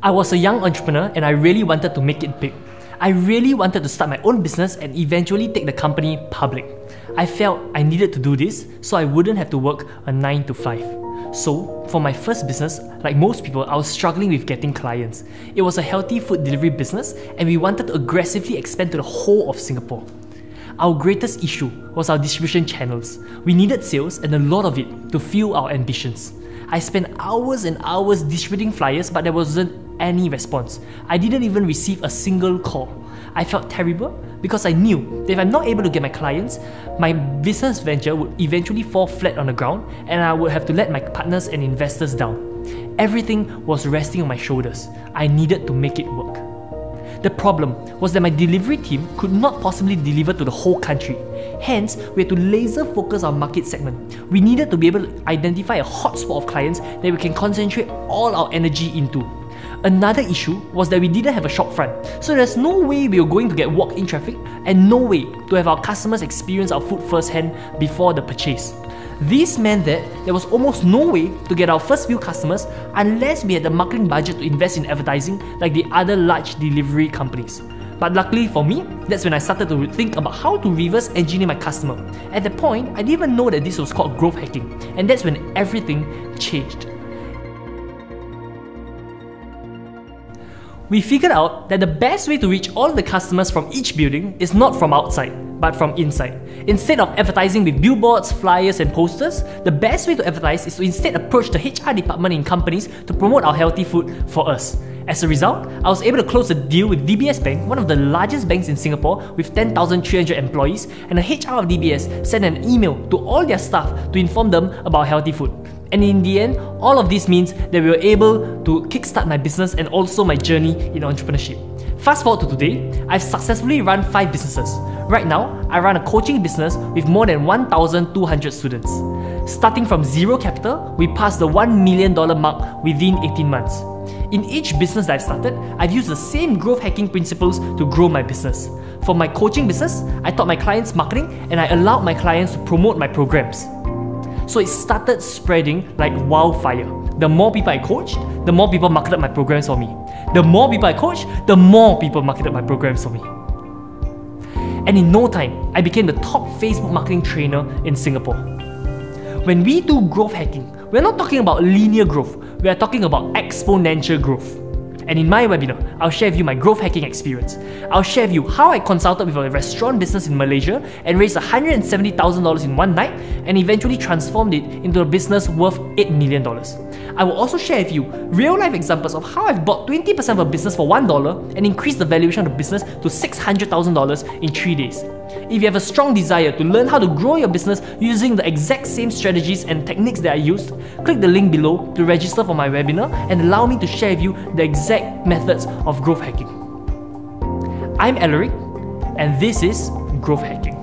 I was a young entrepreneur and I really wanted to make it big. I really wanted to start my own business and eventually take the company public. I felt I needed to do this so I wouldn't have to work a 9 to 5. So, for my first business, like most people, I was struggling with getting clients. It was a healthy food delivery business and we wanted to aggressively expand to the whole of Singapore. Our greatest issue was our distribution channels. We needed sales and a lot of it to fuel our ambitions. I spent hours and hours distributing flyers, but there wasn't any response. I didn't even receive a single call. I felt terrible because I knew that if I'm not able to get my clients, my business venture would eventually fall flat on the ground and I would have to let my partners and investors down. Everything was resting on my shoulders. I needed to make it work. The problem was that my delivery team could not possibly deliver to the whole country. Hence, we had to laser focus our market segment. We needed to be able to identify a hotspot of clients that we can concentrate all our energy into. Another issue was that we didn't have a shop front, so there's no way we were going to get walk-in traffic and no way to have our customers experience our food firsthand before the purchase. This meant that there was almost no way to get our first few customers unless we had the marketing budget to invest in advertising like the other large delivery companies. But luckily for me, that's when I started to think about how to reverse engineer my customer. At that point, I didn't even know that this was called growth hacking, and that's when everything changed. We figured out that the best way to reach all the customers from each building is not from outside, but from inside. Instead of advertising with billboards, flyers and posters, the best way to advertise is to instead approach the HR department in companies to promote our healthy food for us. As a result, I was able to close a deal with DBS Bank, one of the largest banks in Singapore with 10,300 employees, and the HR of DBS sent an email to all their staff to inform them about healthy food. And in the end, all of this means that we were able to kickstart my business and also my journey in entrepreneurship. Fast forward to today, I've successfully run 5 businesses. Right now, I run a coaching business with more than 1,200 students. Starting from zero capital, we passed the $1 million mark within 18 months. In each business that I've started, I've used the same growth hacking principles to grow my business. For my coaching business, I taught my clients marketing and I allowed my clients to promote my programs. So it started spreading like wildfire. The more people I coached, the more people marketed my programs for me. The more people I coached, the more people marketed my programs for me. And in no time, I became the top Facebook marketing trainer in Singapore. When we do growth hacking, we're not talking about linear growth, we are talking about exponential growth. And in my webinar, I'll share with you my growth hacking experience. I'll share with you how I consulted with a restaurant business in Malaysia and raised $170,000 in one night and eventually transformed it into a business worth $8 million. I will also share with you real-life examples of how I've bought 20% of a business for $1 and increased the valuation of the business to $600,000 in 3 days. If you have a strong desire to learn how to grow your business using the exact same strategies and techniques that I used, click the link below to register for my webinar and allow me to share with you the exact methods of growth hacking. I'm Alaric, and this is Growth Hacking.